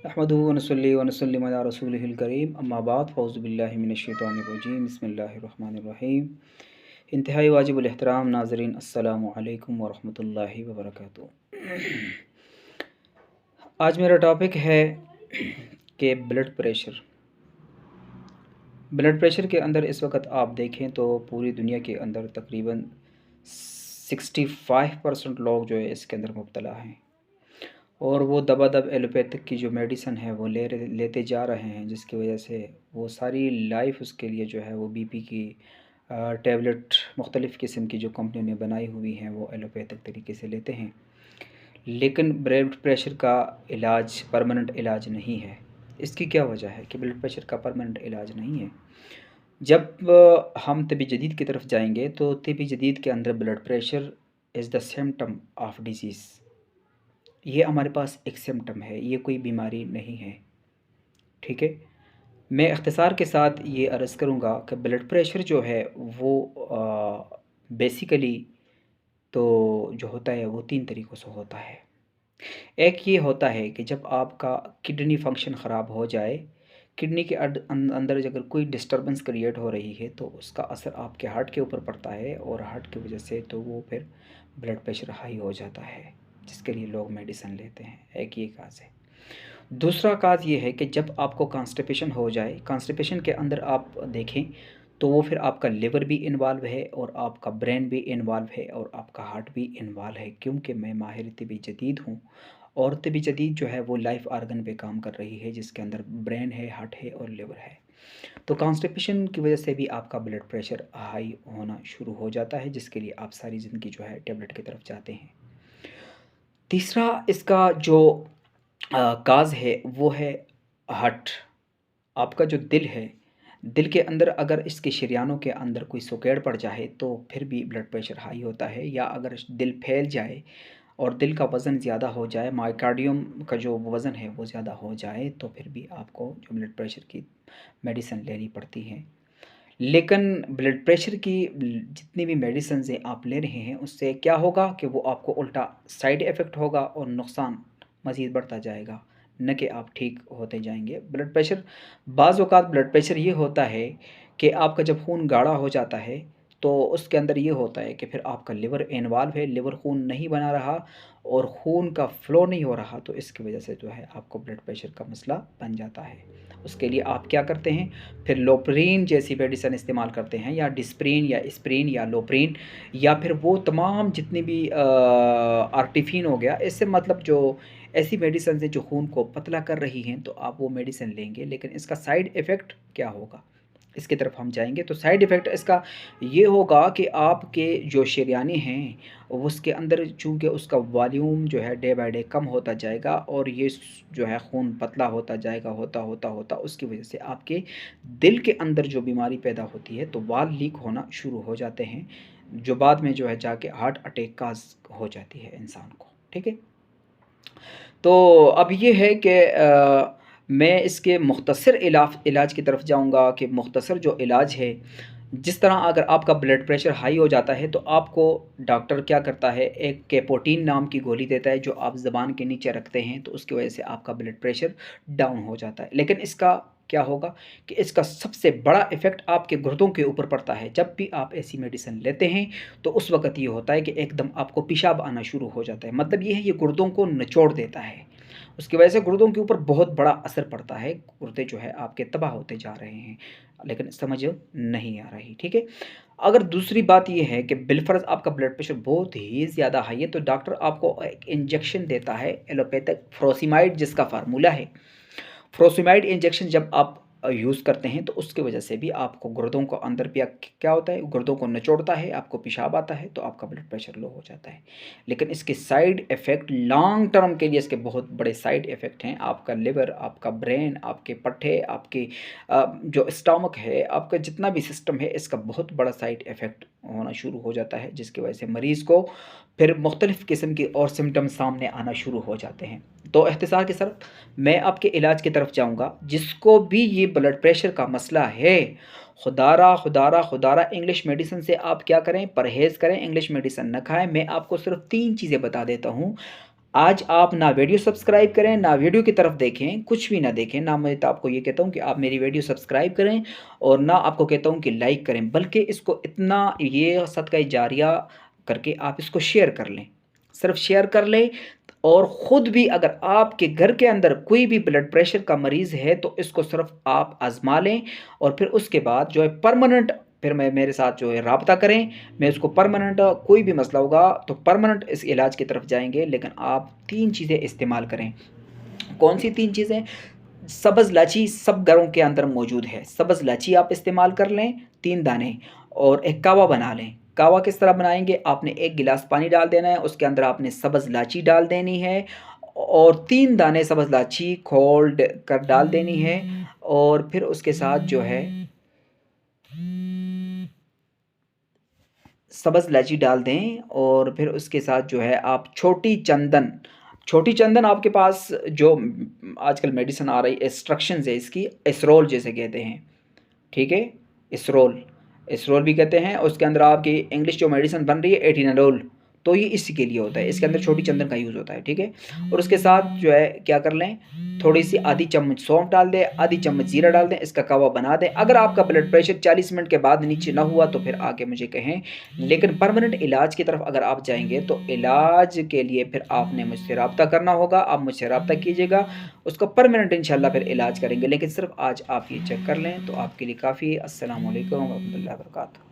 अहमदुहु व नसल्ली व नसल्लिम अला रसूलिहिल करीम अम्मा बाद फ़ौज़ु बिल्लाहि मिनश शैतानिर रजीम बिस्मिल्लाहिर रहमानिर रहीम। इंतहाई वाजिबुल एहतराम नाज़रीन, अस्सलामु अलैकुम व रहमतुल्लाहि व बरकातुहू। आज मेरा टॉपिक है कि ब्लड प्रेशर। ब्लड प्रेशर के अंदर इस वक्त आप देखें तो पूरी दुनिया के अंदर तकरीबन 65% लोग जो है इसके अंदर मुब्तला हैं, और वो दबादब एलोपैथिक की जो मेडिसन है वो लेते जा रहे हैं, जिसकी वजह से वो सारी लाइफ उसके लिए जो है वो बीपी की टैबलेट मुख्तलिफ़ किस्म की जो कंपनी ने बनाई हुई हैं वो एलोपैथिक तरीके से लेते हैं। लेकिन ब्लड प्रेशर का इलाज परमानेंट इलाज नहीं है। इसकी क्या वजह है कि ब्लड प्रेशर का परमानेंट इलाज नहीं है? जब हम तबी जदीद की तरफ जाएंगे तो तबी जदीद के अंदर blood pressure is the symptom of disease. ये हमारे पास एक सिम्टम है, ये कोई बीमारी नहीं है। ठीक है, मैं इख्तिसार के साथ ये अर्ज़ करूँगा कि ब्लड प्रेशर जो है वो बेसिकली तो जो होता है वो 3 तरीक़ों से होता है। एक ये होता है कि जब आपका किडनी फंक्शन ख़राब हो जाए, किडनी के अंदर अगर कोई डिस्टर्बेंस क्रिएट हो रही है तो उसका असर आपके हार्ट के ऊपर पड़ता है, और हार्ट की वजह से तो वो फिर ब्लड प्रेशर हाई हो जाता है, जिसके लिए लोग मेडिसिन लेते हैं। एक ये काज़ है। दूसरा काज़ ये है कि जब आपको कॉन्स्टिपेशन हो जाए, कॉन्स्टिपेशन के अंदर आप देखें तो वो फिर आपका लिवर भी इन्वॉल्व है, और आपका ब्रेन भी इन्वॉल्व है, और आपका हार्ट भी इन्वॉल्व है। क्योंकि मैं माहिर तिबी जदीद हूँ, और तिबी जदीद जो है वो लाइफ आर्गन पे काम कर रही है, जिसके अंदर ब्रेन है, हार्ट है और लिवर है। तो कॉन्स्टिपेशन की वजह से भी आपका ब्लड प्रेशर हाई होना शुरू हो जाता है, जिसके लिए आप सारी ज़िंदगी जो है टेबलेट की तरफ जाते हैं। तीसरा इसका जो काज़ है वो है हार्ट। आपका जो दिल है, दिल के अंदर अगर इसके शरियानों के अंदर कोई सोकेड़ पड़ जाए तो फिर भी ब्लड प्रेशर हाई होता है, या अगर दिल फैल जाए और दिल का वज़न ज़्यादा हो जाए, मायोकार्डियम का जो वज़न है वो ज़्यादा हो जाए, तो फिर भी आपको जो ब्लड प्रेशर की मेडिसिन लेनी पड़ती है। लेकिन ब्लड प्रेशर की जितनी भी मेडिसिन आप ले रहे हैं उससे क्या होगा कि वो आपको उल्टा साइड इफ़ेक्ट होगा और नुकसान मज़ीद बढ़ता जाएगा, न कि आप ठीक होते जाएंगे। ब्लड प्रेशर, बाज़ औक़ात ब्लड प्रेशर ये होता है कि आपका जब खून गाढ़ा हो जाता है तो उसके अंदर ये होता है कि फिर आपका लिवर इन्वॉल्व है, लिवर खून नहीं बना रहा और खून का फ़्लो नहीं हो रहा, तो इसकी वजह से जो है आपको ब्लड प्रेशर का मसला बन जाता है। उसके लिए आप क्या करते हैं, फिर लोप्रीन जैसी मेडिसिन इस्तेमाल करते हैं, या डिस्प्रिन या एस्प्रिन या लोप्रीन, या फिर वो तमाम जितनी भी आर्टिफिन हो गया, इससे मतलब जो ऐसी मेडिसिन है जो खून को पतला कर रही हैं, तो आप वो मेडिसिन लेंगे। लेकिन इसका साइड इफ़ेक्ट क्या होगा, इसकी तरफ हम जाएँगे। तो साइड इफ़ेक्ट इसका ये होगा कि आपके जो शरियाने हैं उसके अंदर चूँकि उसका वॉल्यूम जो है डे बाय डे कम होता जाएगा, और ये जो है खून पतला होता जाएगा, होता उसकी वजह से आपके दिल के अंदर जो बीमारी पैदा होती है तो वाल्व लीक होना शुरू हो जाते हैं, जो बाद में जो है जाके हार्ट अटैक काज़ हो जाती है इंसान को। ठीक है? तो अब ये है कि मैं इसके मुख्तसर इलाज की तरफ जाऊँगा कि मुख्तसर जो इलाज है, जिस तरह अगर आपका ब्लड प्रेशर हाई हो जाता है तो आपको डॉक्टर क्या करता है, एक कैपोटीन नाम की गोली देता है जो आप ज़ुबान के नीचे रखते हैं, तो उसकी वजह से आपका ब्लड प्रेशर डाउन हो जाता है। लेकिन इसका क्या होगा कि इसका सबसे बड़ा इफ़ेक्ट आपके गुर्दों के ऊपर पड़ता है। जब भी आप ऐसी मेडिसिन लेते हैं तो उस वक़्त ये होता है कि एकदम आपको पेशाब आना शुरू हो जाता है। मतलब ये है, ये गुर्दों को निचोड़ देता है। उसकी वजह से गुर्दों के ऊपर बहुत बड़ा असर पड़ता है, गुर्दे जो है आपके तबाह होते जा रहे हैं, लेकिन समझ नहीं आ रही। ठीक है? अगर दूसरी बात ये है कि बिलफ़र्ज़ आपका ब्लड प्रेशर बहुत ही ज़्यादा हाई है, तो डॉक्टर आपको एक इंजेक्शन देता है एलोपैथिक फ्रोसिमाइड, जिसका फ़ार्मूला है। फ्रोसिमाइड इंजेक्शन जब आप यूज़ करते हैं तो उसकी वजह से भी आपको गुर्दों को अंदर पिया क्या होता है, गुर्दों को निचोड़ता है, आपको पेशाब आता है, तो आपका ब्लड प्रेशर लो हो जाता है। लेकिन इसके साइड इफ़ेक्ट लॉन्ग टर्म के लिए इसके बहुत बड़े साइड इफ़ेक्ट हैं। आपका लिवर, आपका ब्रेन, आपके पट्ठे, आपकी जो स्टमक है, आपका जितना भी सिस्टम है, इसका बहुत बड़ा साइड इफ़ेक्ट होना शुरू हो जाता है, जिसकी वजह से मरीज़ को फिर मुख्तलिफ़ किस्म के और सिम्टम्स सामने आना शुरू हो जाते हैं। तो इख्तिसार के साथ मैं आपके इलाज की तरफ जाऊँगा। जिसको भी ये ब्लड प्रेशर का मसला है, खुदारा इंग्लिश मेडिसिन से आप क्या करें, परहेज़ करें, इंग्लिश मेडिसिन ना खाएँ। मैं आपको सिर्फ़ 3 चीज़ें बता देता हूँ। आज आप ना वीडियो सब्सक्राइब करें, ना वीडियो की तरफ देखें, कुछ भी ना देखें, ना मैं तो आपको ये कहता हूँ कि आप मेरी वीडियो सब्सक्राइब करें और ना आपको कहता हूँ कि लाइक करें, बल्कि इसको इतना ये सदका जारिया करके आप इसको शेयर कर लें। सिर्फ़ शेयर कर लें और ख़ुद भी अगर आपके घर के अंदर कोई भी ब्लड प्रेशर का मरीज़ है तो इसको सिर्फ़ आप आज़मा लें और फिर उसके बाद जो है परमानेंट फिर मैं मेरे साथ जो है राब्ता करें, मैं उसको परमानेंट कोई भी मसला होगा तो परमानेंट इस इलाज की तरफ जाएँगे। लेकिन आप 3 चीज़ें इस्तेमाल करें। कौन-सी 3 चीज़ें? सब्ज़ इलायची सब घरों के अंदर मौजूद है। सब्ज़ इलायची आप इस्तेमाल कर लें 3 दाने और एक कहवा बना लें। कहवा किस तरह बनाएँगे? आपने 1 गिलास पानी डाल देना है, उसके अंदर आपने सब्ज़ इलायची डाल देनी है और 3 दाने सब्ज़ इलायची खोल कर डाल देनी है और फिर उसके साथ जो है सब्ज़ इलायची डाल दें और फिर उसके साथ जो है आप छोटी चंदन आपके पास जो आजकल मेडिसिन आ रही है इंस्ट्रक्शंस है इसकी एसरोल जिसे कहते हैं, ठीक है? एसरोल, एसरोल भी कहते हैं। उसके अंदर आपकी इंग्लिश जो मेडिसिन बन रही है एटिनाडोल, तो ये इसी के लिए होता है। इसके अंदर छोटी चंदन का यूज़ होता है, ठीक है? और उसके साथ जो है क्या कर लें, थोड़ी-सी आधी चम्मच सौंफ डाल दें, आधी चम्मच जीरा डाल दें, इसका कहवा बना दें। अगर आपका ब्लड प्रेशर 40 मिनट के बाद नीचे ना हुआ तो फिर आके मुझे कहें। लेकिन परमानेंट इलाज की तरफ अगर आप जाएँगे तो इलाज के लिए फिर आपने मुझसे राब्ता करना होगा। आप मुझसे राब्ता कीजिएगा, उसका परमानेंट इंशाल्लाह फिर इलाज करेंगे। लेकिन सिर्फ़ आज आप ये चेक कर लें तो आपके लिए काफ़ी है। अस्सलामु अलैकुम व रहमतुल्लाहि व बरकातहू।